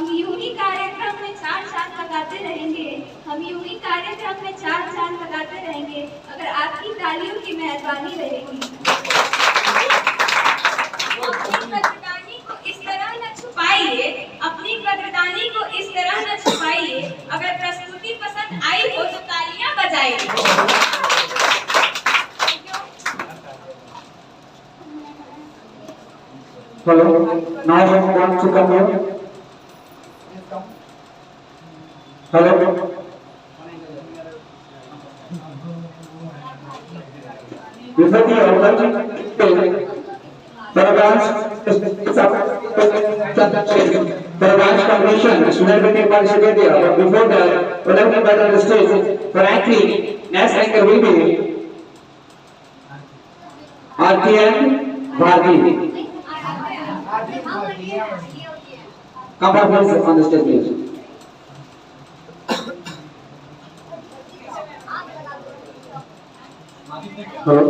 हम यूं ही कार्यक्रम में चार चांद लगाते रहेंगे, हम यूं ही कार्यक्रम में चार चांद लगाते रहेंगे, अगर आपकी तालियों की मेहरबानी रहेगी। अपनी कदरदानी को इस तरह न छुपाइए, अपनी कदरदानी को इस तरह न छुपाइए, अगर प्रस्तुति पसंद आई हो तो तालियां बजाइए। Hello, now I want to come here. Hello. Before the branch competition, student will take participate here. But before that, what I better on the stage for acting, next anchor will be RTM Bharti. Come up please on the stage, please. Hello.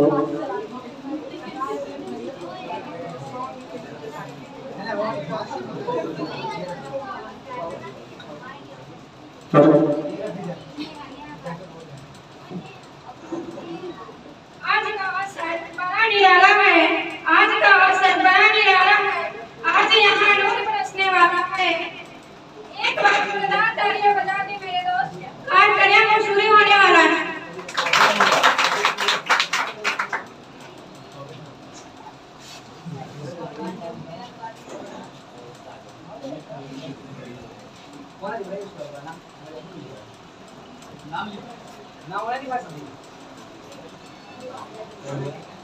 आज का अवसर बड़ा निराला है, आज का अवसर बड़ा निराला है, आज यहाँ नूर बरसने वाला है। एक बार जोरदार तालियां बजा के मेरे दोस्त, कार्यक्रम शुरू होने वाला है।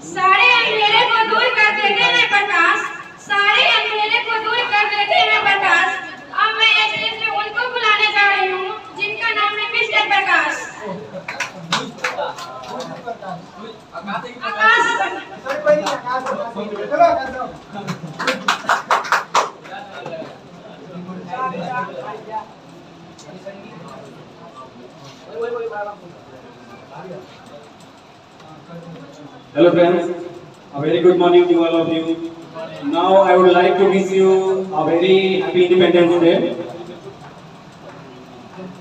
सारे अंधेरे को दूर कर देते हैं प्रकाश, सारे अंधेरे को दूर कर देते हैं प्रकाश। अब मैं स्टेज पे उनको बुलाने जा रही हूँ जिनका नाम है mister Prakash. Hello friends, a very good morning to all of you. Now I would like to wish you a very happy Independence Day.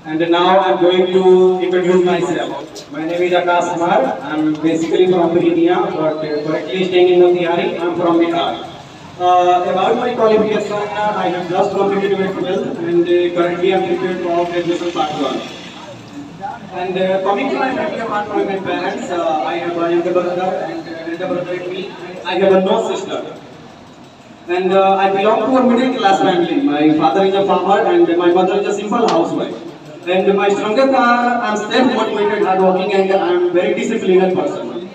And now I am going to introduce myself. My name is Akash Kumar. I am basically from Virginia, but currently staying in Motihari. I am from Bihar. About my qualification, I have just completed my 12th and currently I am prepared for graduation part 1. And coming to my family apart from my parents, I have a younger brother and elder brother with me. I have a no sister. And I belong to a middle class family. My father is a farmer and my mother is a simple housewife. And my strengths are I am self-motivated, hardworking, and I am very disciplined person.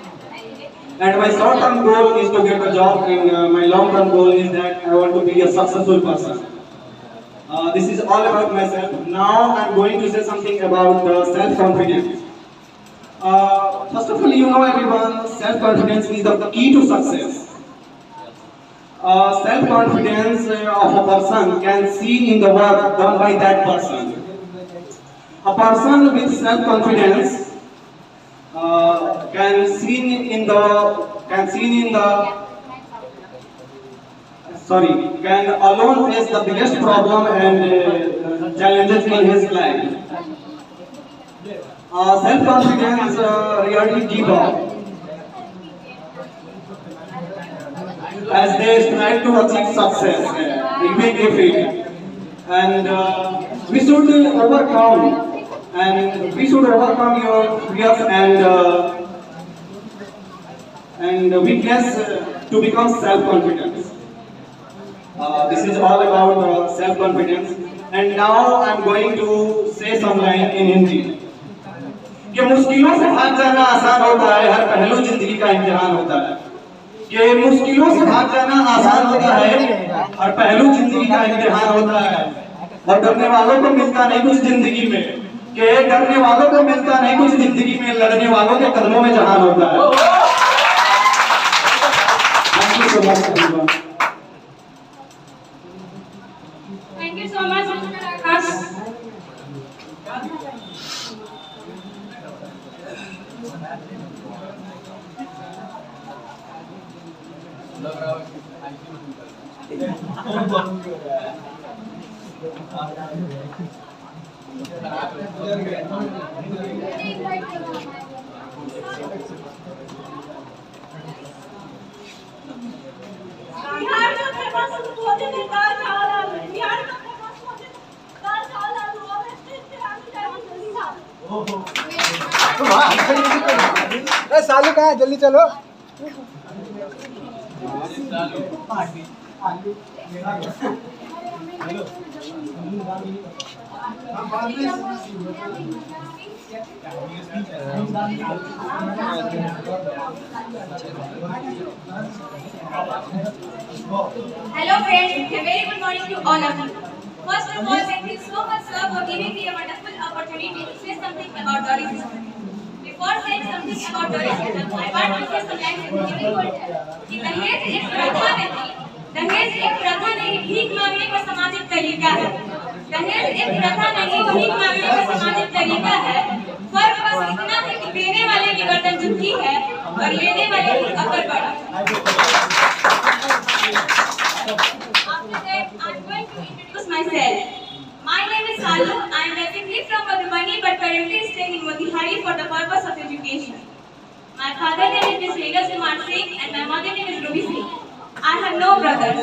And my short-term goal is to get a job, and my long-term goal is that I want to be a successful person. This is all about myself. Now I am going to say something about self-confidence. First of all, you know everyone, self-confidence is the key to success. Self-confidence of a person can see in the work done by that person. A person with self-confidence can alone face the biggest problem and challenges in his life. Self-confidence really give up as they strive to achieve success, even if it. And we should overcome your fears and weakness to become self-confident. This is all about self-confidence. And now I am going to say some line in Hindi. कि मुश्किलों से भाग जाना आसान होता है, हर पहलू जिंदगी का इम्तिहान होता है। कि मुश्किलों से भाग जाना आसान होता है, हर पहलू जिंदगी का इम्तिहान होता है। और डरने वालों को मिलता नहीं कुछ जिंदगी में, कि डरने वालों को मिलता नहीं कुछ जिंदगी में, लड़ने वालों के कदमों में जहान होता है। Thank you so much. Thank you so much, Mr. Akash. Thank you. Bihar का फेमस भोजन है दाल चावल आलू। बिहार का फेमस भोजन दाल चावल आलू। और स्टेज पे आलू चावल जल्दी खाओ। सालू कहाँ है? जल्दी चलो। Hello friends, a very good morning to all of you. First of all, thank you so much sir for giving me a wonderful opportunity to say something about Dowry system. Before saying something about Dowry system, I want to say some lines in Hindi कि दहेज एक प्रथा नहीं, भीख मांगने का सामाजिक तरीका है। दहेज एक प्रथा नहीं, भीख मांगने का सामाजिक तरीका है। फर्क बस इतना है कि देने वाले की गर्दन झुकी है और लेने वाले की अकड़ बड़ा। After that, I'm going to introduce myself. My name is Salu. I am basically from Madhubani but currently staying in Motihari for the purpose of education. My father name is Mr. Kumar Singh and my mother name is Ruby Singh. I have no brothers.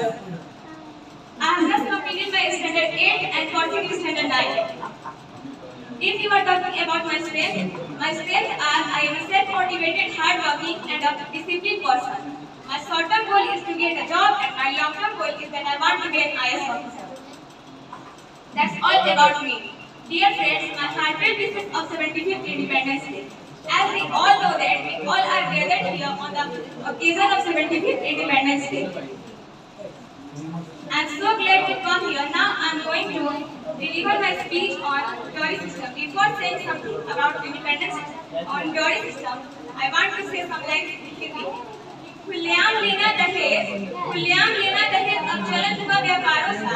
I have just completed my standard 8 and continuing standard 9. If you are talking about my strengths are I am a self-motivated, hard-working and a disciplined person. My short-term goal is to get a job and my long-term goal is that I want to be an IS officer. That's all about me. Dear friends, my heartfelt wishes of 75th Independence Day. As we all know that we all are gathered here on the occasion of 75th Independence Day. I'm so glad to come here. Now I'm going to deliver my speech on Dowry system. Before saying something about independence on Dowry system, I want to say some lines in Hindi. खुलेआम लेना दहेज अब चलन हुआ व्यापारों सा।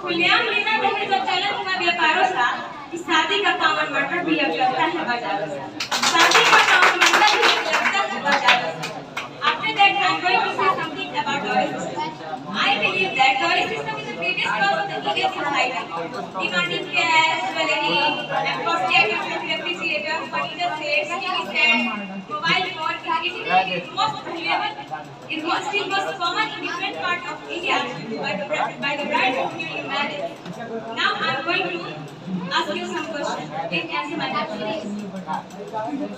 खुलेआम लेना दहेज अब चलन हुआ व्यापारों सा। कि शादी का कामन मटर भी अब लगता है बाजारों सा। शादी का कामन मटर भी अब लगता है बाजारों सा। After that, I'm going to say something about Dowry system. I believe that Dowry system is the greatest cause of the Indian society. Demanding cash, jewelry, and costly items like refrigerators, furniture sets, TV stands, mobile phone, it is most valuable. It was still most common in different parts of India by the bride during marriage. Now I'm going to ask you some questions. Please answer my questions.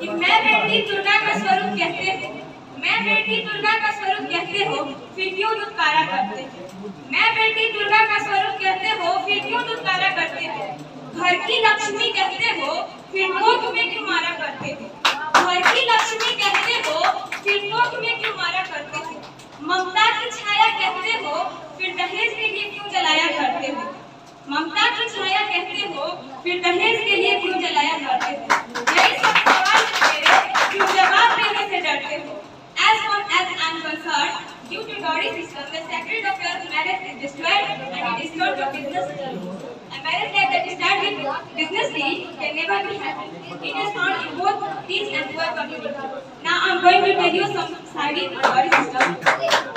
कि मैं बेटी दुर्गा का स्वरूप कहते हो, फिर क्यों दुत्कारा करते हो? मैं बेटी दुर्गा का स्वरूप कहते हो, फिर क्यों दुत्कारा करते हो? घर की लक्ष्मी कहते हो, फिर कोख में क्यों मारा करते हो? घर की लक्ष्मी कहते हो, फिर कोख में क्यों मारा करते हो? ममता की छाया कहते हो, फिर दहेज के लिए क्यों जलाया करते हो? ममता की छाया कहते हो, फिर दहेज के लिए क्यों जलाया करते हो? यही सब सवाल मेरे क्यों जवाब देने से डरते हो? As far as I'm concerned, due to Dowry system, the sacred of your marriage is destroyed and it destroyed your business deal. A marriage that starts with business deal can never be happy. It is found in both rich and poor community. Now I'm going to tell you some side of Dowry system.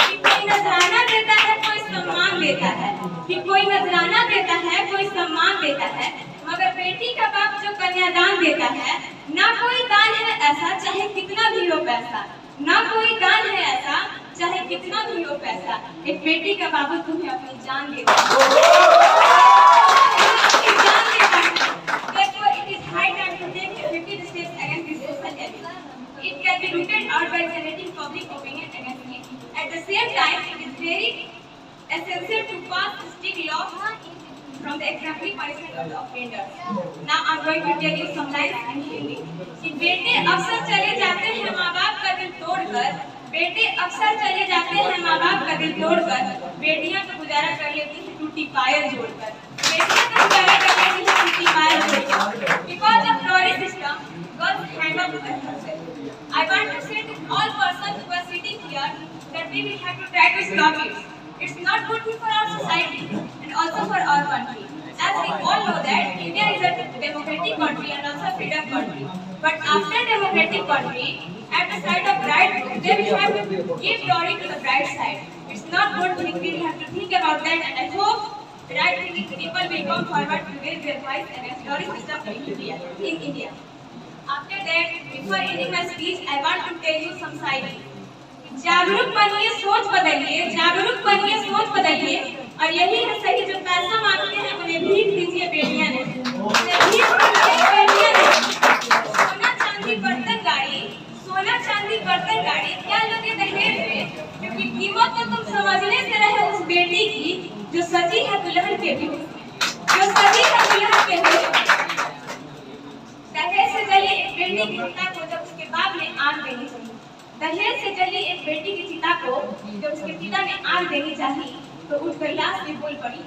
कि कोई नजराना देता है, कोई सम्मान देता है। कि कोई नजराना देता है, कोई सम्मान देता है। मगर बेटी का बाप जो कन्यादान देता है, ना कोई दान है ऐसा चाहे कितना भी हो पैसा। ना कोई दान है ऐसा चाहे कितना भी हो पैसा। एक बेटी का बाबू तुम्हें अपनी जान देता है। Therefore, it is high time to take effective steps against this social evil. It can be rooted out by generating public opinion against it. At the same time, it is very essential to pass strict laws from the exemplary punishment of the offender. Now I'm going to tell you some lines in Hindi. कि बेटे अक्सर चले जाते हैं माँ बाप का दिल तोड़कर। बेटे अक्सर चले जाते हैं माँ बाप का दिल तोड़कर। बेटियां तो गुजारा कर लेती हैं टूटी पायल जोड़कर। बेटियां तो गुजारा कर लेती हैं टूटी पायल जोड़कर। Because of Dowry system, girls hand up their herself. I want to say to all persons who are sitting here that we will have to try to stop it. It's not good for our society and also for our country. As we all know that India is a democratic country and also a freedom country. But after democratic country, at the side of bride, they will have to give dowry to the bride side. It's not good thing. We have to think about that, and I hope right thinking people will come forward to raise their voice against dowry system in India. After that, before ending my speech, I want to tell you some शायरी. जागरूक बनिए, सोच बदलिए, जागरूक बनिए, सोच बदलिए, और यही है सही जो पैसा मांगते हैं उन्हें भीख दीजिए बेटियां ने, उन्हें भीख दीजिए बेटियां ने. सोना चांदी बर्तन गाड़ी, सोना चांदी बर्तन गाड़ी क्या लोगे दहेज में, क्योंकि कीमत तो तुम समझने से रहे उस बेटी की जो सजी है दुल्हन के भी, जो सजी है दुल्हन के भी. दहेज से जली एक बेटी की चिता को जब उसके बाप ने आग देनी चाहिए, दहेज से जली एक बेटी की चिता को जब उसके पिता ने आग देनी चाहिए, तो उठकर लाश भी बोल पड़ी,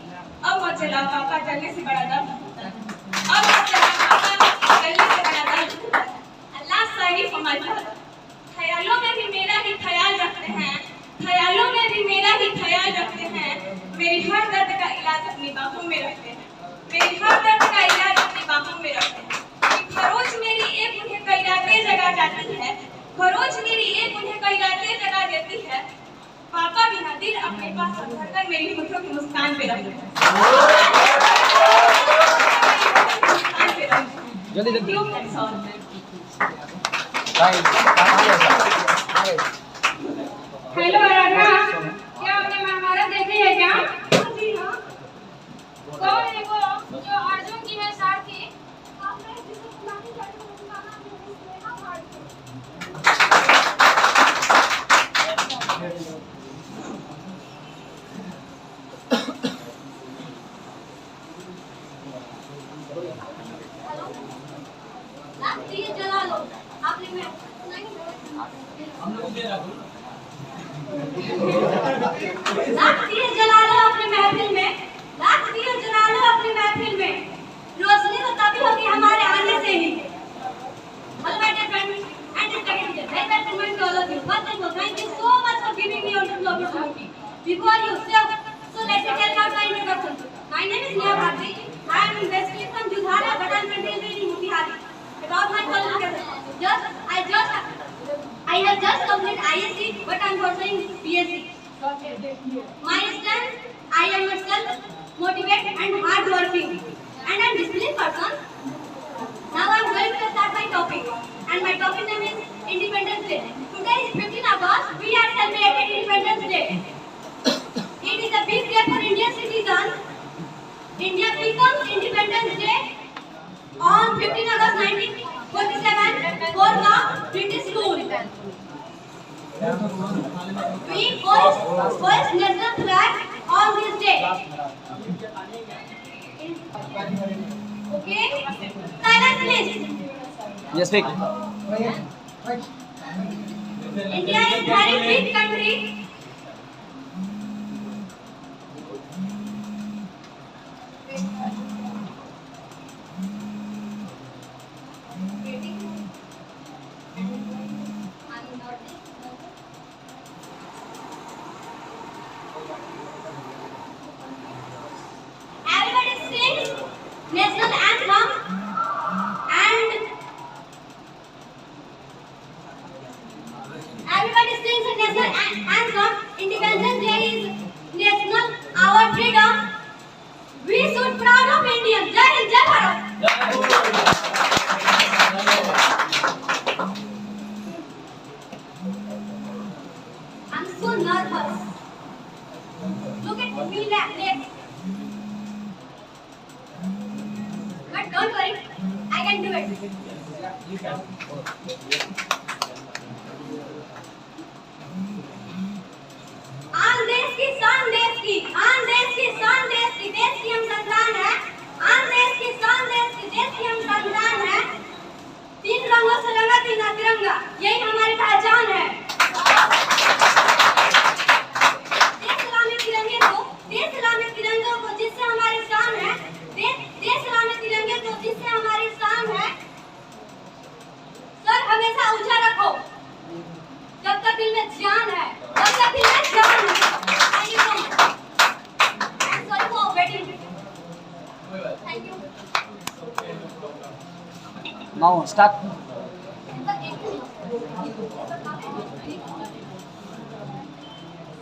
अब मत जलाओ पापा, जलने से बड़ा दर्द होता है, अब मत जलाओ पापा, जलने से बड़ा दर्द होता है. अल्लाह सारी फरमाता है, ख्यालों में भी मेरा ही ख्याल रखते हैं, ख्यालों में भी मेरा ही ख्याल रखते हैं, मेरी हर दर्द का इलाज अपनी बाहों में रखते हैं, मेरी हर दर्द का इलाज अपनी बाहों में रखते हैं. खरोच मेरी एक उन्हें कई रातें जगा जाती है, खरोच मेरी एक उन्हें कई रातें जगा देती है, पापा बिना दिल अपने पास रखकर मेरी होठों की मुस्कान पे रखते हैं. जल्दी जल्दी हेलो आराधना, क्या आपने महाभारत देखी है क्या? जी हाँ. कौन है वो जो अर्जुन की है सारथी? जला लो आपने में लाख दिए जला लो अपने महफिल में, लाख दिए जला लो अपनी महफिल में, रोशनी तो तभी होगी हमारे आने से ही. Hello my dear friends and distinguished guests, I recommend all of you. First of all, thank you so much for giving me your opportunity. Before you so let me tell you my introduction. My name is Neha Bharti. I am basically from Judhara, but I am currently in Motihari. About my qualifications, I have just completed ISC, but I am pursuing BSc. My strength, I am self-motivated and hard-working, and I am disciplined person. Now I am going to start my topic, and my topic name is Independence Day. Today is 15 August. We are celebrating Independence Day. It is a big day for Indian citizens. India becomes Independence Day on 15 August 1947 for the British rule. We hoist national flag on this day. Okay? Silence please. Yes, speak. India is a very big country. Everybody sings national anthem and everybody sings the national anthem. Independence Day is national our freedom. We should proud of India. Jai Hind, Jai Bharat. I'm so nervous. Look at me late. But don't worry, I can do it. आन देश की शान देश की, आन देश की शान देश की, देश की हम संतान है. आन देश की शान देश की, देश की हम संतान है. तीन रंगों से रंगा तिरंगा, यही हमारी पहचान है. देश सलामी तिरंगे को जिससे हमारी शान है. देश सलामी तिरंगे को जिससे हमारी शान है. सर हमेशा ऊंचा रखो जब तक दिल में जान है, जब तक दिल में जान है. Thank you so much. I'm sorry for waiting. Thank you. Now start.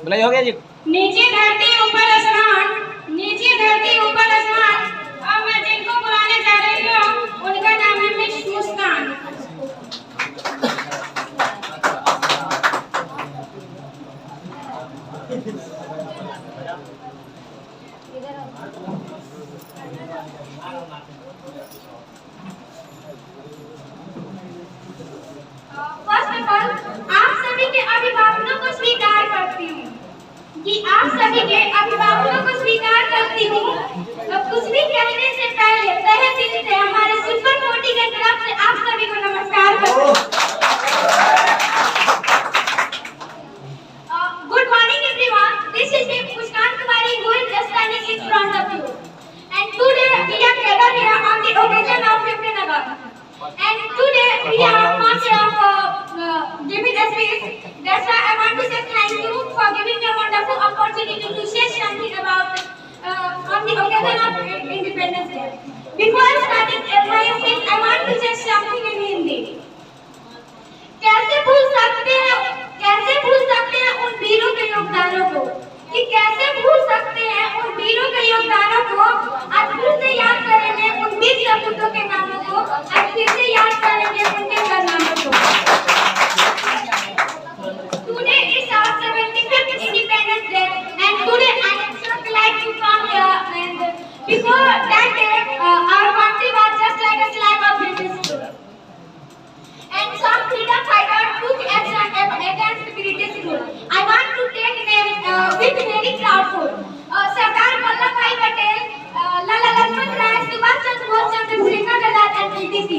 बुलाई हो गया जी. नीचे धरती ऊपर आसमान, नीचे धरती ऊपर आसमान। अब मैं जिनको बुलाने जा रही हूँ उनका नाम है miss Muskan. First of all आप सभी के अभिभावकों को स्वीकार करती हूँ कि आप सभी के अभिभावकों को स्वीकार करती हूँ। तो कुछ भी कहने से पहले तहे दिल से हमारे सुपर 40 के तरफ से आप सभी को नमस्कार करती हूँ। Good morning everyone. This is Muskan Kumari who is just standing in front of you. And today we are gathered here on the occasion of 15th August. And today we are on behalf of giving a speech. That's why I want to say thank you for giving me a wonderful opportunity to say something about on the occasion of Independence Day. Before starting my speech, I want to say something in Hindi. कैसे भूल सकते हैं उन वीरों के योगदानों को, कि कैसे भूल सकते हैं उन वीरों के योगदानों को। आज फिर से याद करेंगे उन वीर सपूतों के नामों को, आज फिर से याद करेंगे उनके कारनामों को। Today is our 75th Independence Day, and today I am so glad to come here. And before that day, our country was just like a slab of British rule. And some freedom fighters took action against British rule. I want to take them with very proudful. Sardar Vallabhbhai Patel, Lala Lajpat Rai, Subhash Chandra Bose, Chandrasekhar Azad, and etc.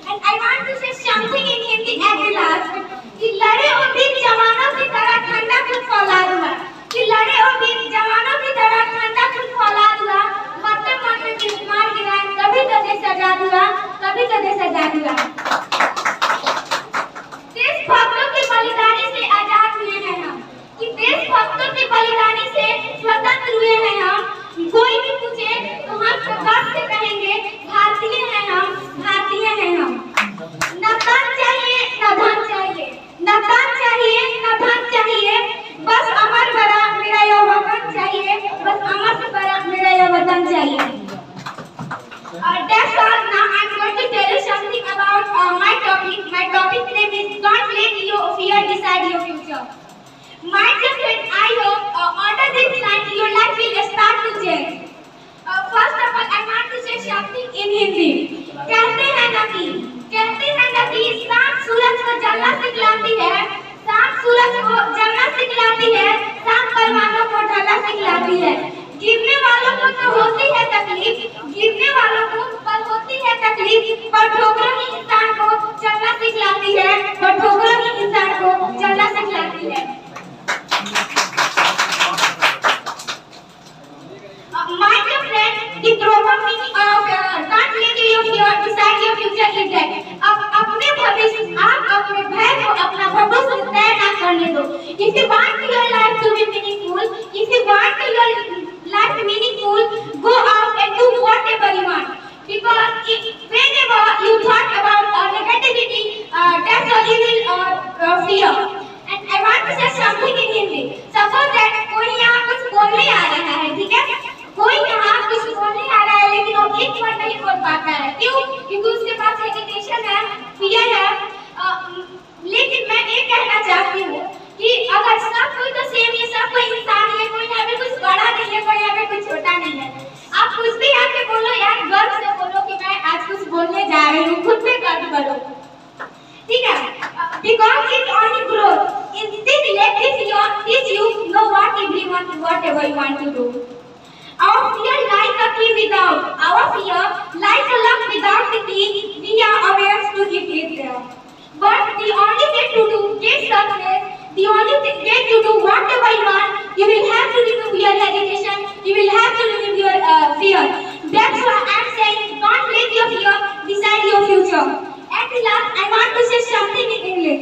And I want to say something in Hindi at the last. कि लड़े और वीर जवानों की तरह ठंडा खुद फौलाद हुआ, कि लड़े और वीर जवानों की तरह ठंडा खुद फौलाद हुआ, मरते मरते गिरफ्तार गिराए, कभी तो देश आजाद हुआ, कभी तो देश आजाद हुआ। देशभक्तों के बलिदानी से आजाद हुए हैं हम, कि देशभक्तों के बलिदानी से स्वतंत्र हुए हैं हम। कोई भी पूछे तो हम गर्व से कहेंगे भारतीय हैं हम, भारतीय हैं हम। न तन चाहिए न धन चाहिए, न तन चाहिए न धन चाहिए, बस अमर बड़ा मेरा यह वतन चाहिए, बस अमर से बड़ा मेरा यह वतन चाहिए। That's all. Now I'm going to tell you something about my topic. My topic name is "Don't Let Your Fear Decide Your Future." My dear friends, I hope under this line your life will start to change. First of all, I want to say something in Hindi. कहते हैं ना कि शाम सूरज को जलना सिखलाती है, शाम सूरज को जलना सिखलाती है, शाम परवानों को ढलना सिखलाती है। गिरने वालों को तो होती है तकलीफ, गिरने वालों को पर होती है तकलीफ, पर ठोकरों ही इंसान को चलना सिखलाती है, पर ठोकरों ही इंसान को चलना सिखलाती है। My dear friend, the proper meaning of "Don't let your fear decide your future" is that अपने भविष्य, आप अपने भय को अपना भविष्य तय न करने दो। If you want your life to be meaningful, if you want your life meaningful, go out and do whatever you want. Because whenever you thought about negativity, that's all you will fear. And I want to say something in Hindi. Suppose that कोई यहाँ कुछ बोलने आ रहा है, ठीक है? कोई यहाँ कुछ बोलने आ रहा है लेकिन वो एक वर्ड नहीं बोल पाता है, क्यों? क्योंकि उसके पास हेजिटेशन है, फियर है। लेकिन मैं ये कहना चाहती हूँ कि अगर सब कोई तो सेम, ये सब कोई इंसान है, कोई यहाँ पे कुछ बड़ा नहीं है, कोई यहाँ पे कुछ छोटा नहीं है। आप कुछ भी आके बोलो यार, गर्व से बोलो कि मैं आज कुछ बोलने जा रही हूँ, खुद पे गर्व करो, ठीक है? Because it only grows. Instead, let this teach you know whatever you want to do. Our fear like a key without. Our fear like a lock without the key. We are aware to it is there. But the only way to get success, the only way to do whatever you want, you will have to remove your hesitation. You will have to remove your fear. That's why I'm saying, don't let your fear decide your future. At last, I want to say something in English.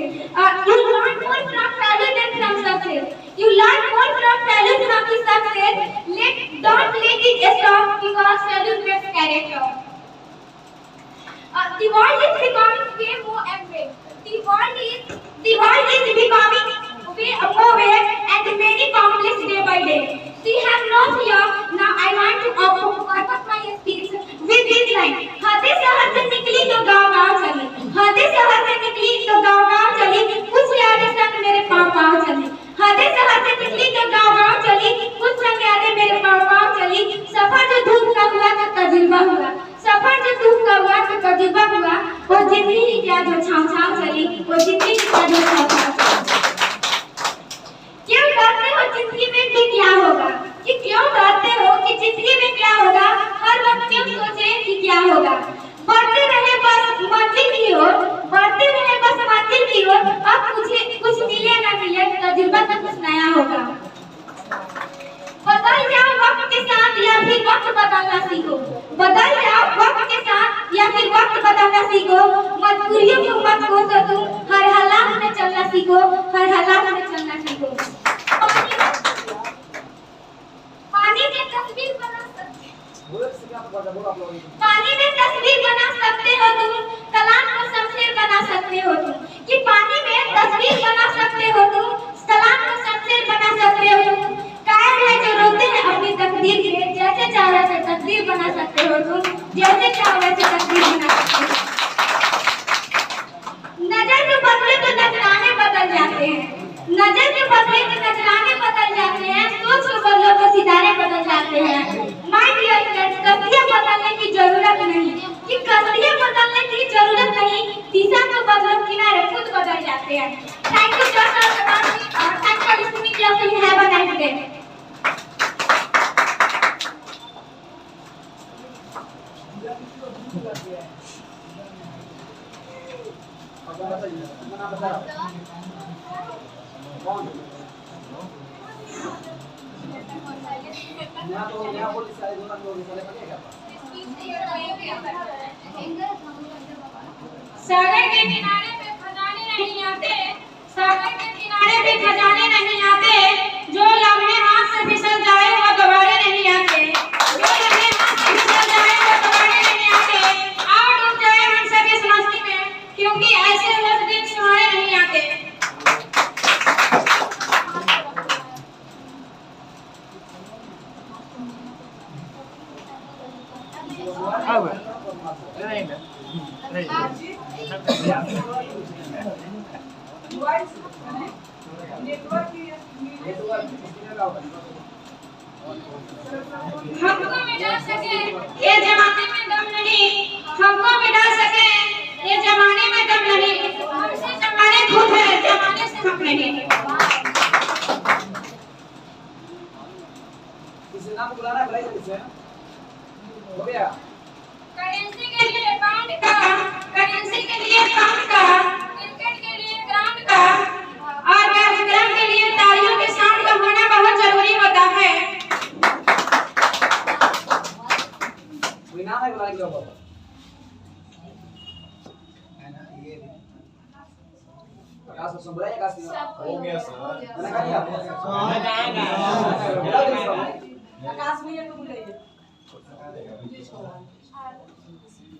You learn more from failure than from success. You learn more from failure from the success. Don't let it stop, because failure builds character. The world is becoming way more and way. The world is becoming way more and many complex day by day. We have no fear. Now I want to open up my speech with this line. हाथे शहर से निकली तो गाँव-गाँव चली. हाथे शहर से निकली तो गाँव-गाँव चली. कुछ यादें संग मेरे पाँव-पाँव चली. हाथे शहर से निकली तो गाँव-गाँव चली. कुछ संग यादें मेरे पाँव-पाँव चली. सफर जो धूप का हुआ तो तजुर्बा हुआ. सफर जो धूप का हुआ तो तजुर्बा हुआ. वो जिंदगी क्या जो छाव-छाव चली. वो जिंदगी क्या जो छाव-छाव चली. क्यों डरते हो जिंदगी में कि क्या होगा? कि क्यों डरते हो कि जिंदगी में क्या होगा? हर वक्त क्यों सोचे कि क्या होगा? बढ़ते रहे बस मंजिल की ओर, बढ़ते रहे बस मंजिल की ओर. अब मुझे कुछ मिले ना मिले तजुर्बा तो कुछ नया होगा. बदल जाओ वक्त के साथ या फिर वक्त बदलना सीखो. बदल जाओ वक्त के साथ या फिर वक्त बदलना सीखो. मजबूरियों को मत कोसो तुम. हर हालात में चलना सीखो. हर हालात में चलना सीखो. पानी में तस्वीर बना सकते पानी में तस्वीर बना सकते हो तुम. कलाम को शमशेर बना सकते हो तुम. कि पानी में तस्वीर बना सकते हो तुम. कलाम को शमशेर बना सकते हो तुम. कायर है जो रोते हैं अपनी तकदीर के. जैसे चाहो वैसे तकदीर बना सकते हो तुम. जैसे चाहो वैसे तकदीर बना सकते हो. नजर जो बदले तो नजराने बदल जाते हैं. नजर जो बदले तो नजराने बदल जाते हैं. सोच को बदलो तो सितारे बदल जाते हैं. माय डियर फ्रेंड्स, कस्तियां बदलने की जरूरत नहीं. कि कस्तियां बदलने की जरूरत नहीं. दिशा को बदलो, किनारे खुद बदल जाते हैं. Thank you sir. Thank you listening class. Have a nice day. सागर के किनारे पे खजाने नहीं आते. सागर के किनारे पे खजाने नहीं आते. जो लम्हे हाथ से फिसल जाए वो दोबारा नहीं आते. जो लम्हे हाथ से फिसल जाए वो दोबारा नहीं आते. आओ डूब जाए हम सब इस मस्ती में, क्योंकि ऐसे रोज दिन सुहाने नहीं आते. हमको मिटा सके ये जमाने में दम नहीं. हमको मिटा सके ये जमाने में दम नहीं. हमसे जमाने खुद है, जमाने से हम नहीं. किसी नाम बुलाना है भाई किसे? हो गया. करेंसी के लिए पाउंड का, करेंसी के लिए पाउंड का, क्रिकेट के लिए ग्राउंड का और कार्यक्रम के लिए तालियों के साउंड का होना बहुत जरूरी होता है. कोई नाम है बुलाने के लिए? आकाश सुन बुलाइए. आकाश हो गया सर. मैंने कहा आकाश भैया को बुलाइए.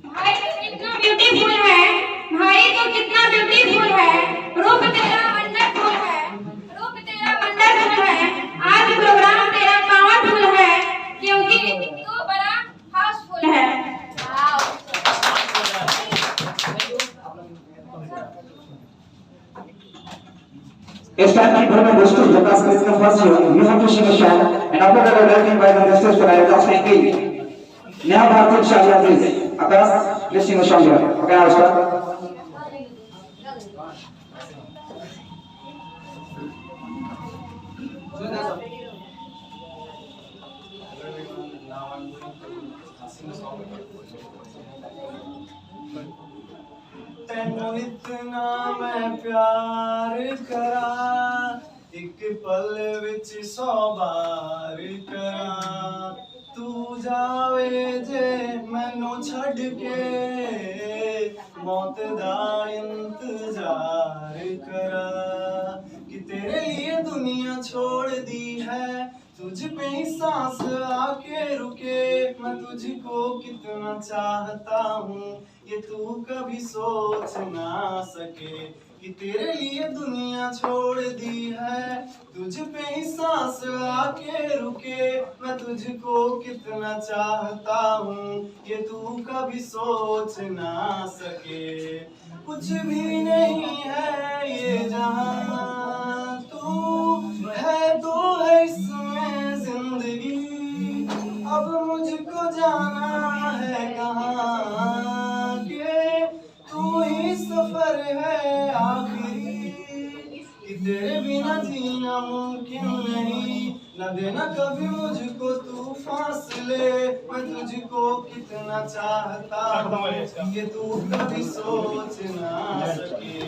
भाई तो कितना ब्यूटीफुल है. भाई तो कितना ब्यूटीफुल है. रूप तेरा वंडरफुल है. रूप तेरा वंडरफुल है. आज प्रोग्राम तेरा पावरफुल है, क्योंकि तू बड़ा हाउसफुल है. It's time to implement this tool. The class is the first year. You have to sing a song, and after that, we will invite the guests for our class meeting. Now, Bharti Shahya, please. Akash, please sing a song here. Okay, now start. तेनू इतना मैं प्यार करा, एक पल विच 100 बार करा. तू जावे जे मैनू छड़ के, मौत दा इंतजार करा. कि तेरे लिए दुनिया छोड़ दी है, तुझ पे ही सांस आके रुके. मैं तुझको कितना चाहता हूँ, ये तू कभी सोच ना सके. कि तेरे लिए दुनिया छोड़ दी है, तुझ पे ही सांस आके रुके। मैं तुझको कितना चाहता हूँ ये तू कभी सोच ना सके। कुछ भी नहीं है ये जहां, तू है तो है इसमें जिंदगी। अब मुझको जाना है कहाँ के तू ही सफर है आखिरी। कि तेरे बिना जीना मुमकिन नहीं, न देना कभी मुझको तू फासले। मैं तुझको कितना चाहता हूँ ये तू कभी सोच ना सके।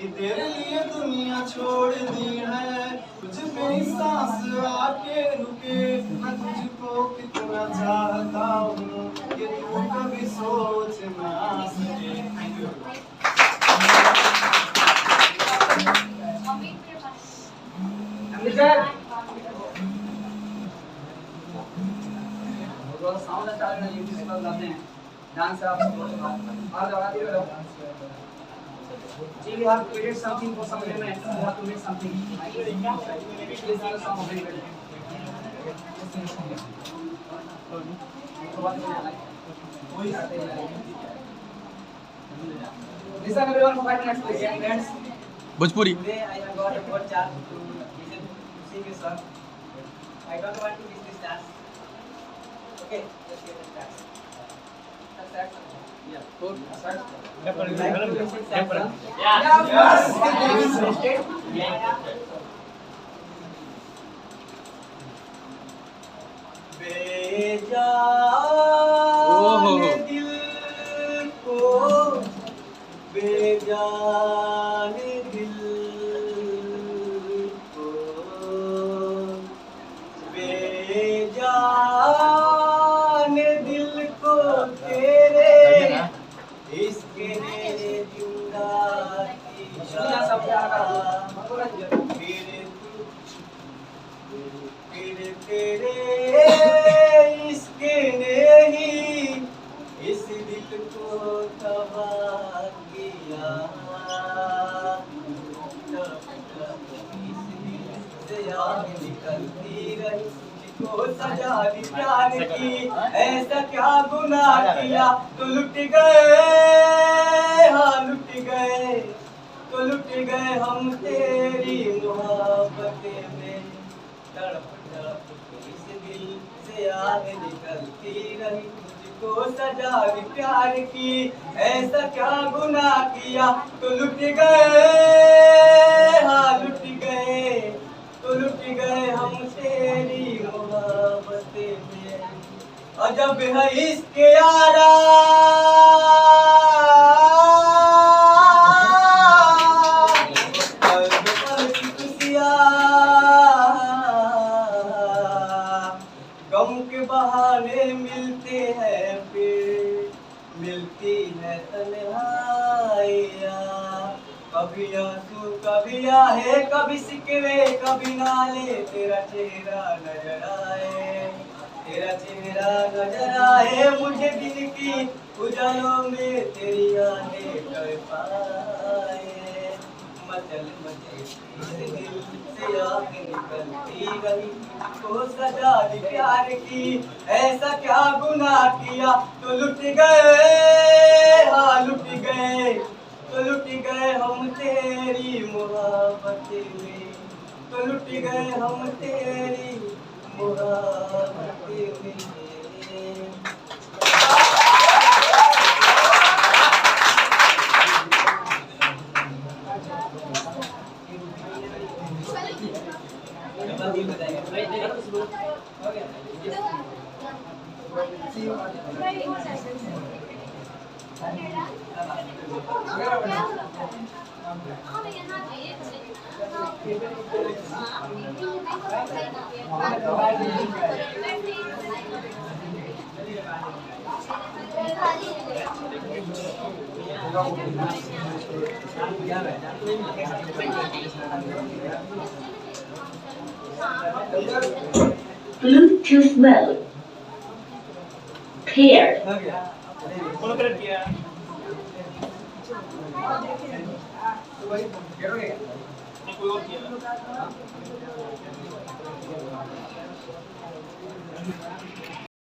कि तेरे लिए दुनिया छोड़ दी है, तुझ पे ही सांस आके रुके। मैं तुझको कितना चाहता हूँ ये तू कभी सोच ना सके। साउंड स्टार्ट में यूट्यूब से लगाते हैं डांस आप और लगा दिए लोग जी। We have created something for some elements, we have to make something. This is the song of very Listen everyone for 5 minutes please, friends. Bhojpuri. Today I have got a good chance to listen to sing a song. I don't want to miss this chance. Okay, let's get it dance. Start. Yeah. Cool. Start. Like to listen sad song? Yeah. बेजान दिल को, बेजान दिल को, बेजान दिल को तेरे इश्क ने जिंदा किया। तेरे इश्क ने ही इस दिल को तबाह किया। इस दिल से आग निकलती रही, तुझको सजा दी प्यार की। ऐसा क्या गुनाह किया तो लुट गए, हाँ लुट गए, तो लुट गए हम तेरी मोहब्बत में। तड़प तड़प इस दिल से आग निकलती रही, तुझको सजा दी प्यार की। ऐसा क्या गुनाह किया तो लुट गए, हाँ लुट गए, तो लुट गए हम तेरी मोहब्बत में। अजब है इसके यारा, गम के बहाने मिलते हैं फिर मिलती है तन्हाइयाँ। कभी आंसू कभी आहे, कभी सिकवे कभी नाले, तेरा चेहरा नजर आए, तेरा चेहरा नजर आए। मुझे दिन की उजालों में तेरी यादें तड़पाए। मचल मचल इस दिल से आग निकलती रही, को सजा दी प्यार की। ऐसा क्या गुनाह किया तो लुट गए, हाँ लुट गए, तो लुट गए हम तेरी मोहब्बत में। तो लुट गए हम तेरी मोहब्बत में। Bluetooth mode paired. कोई और किया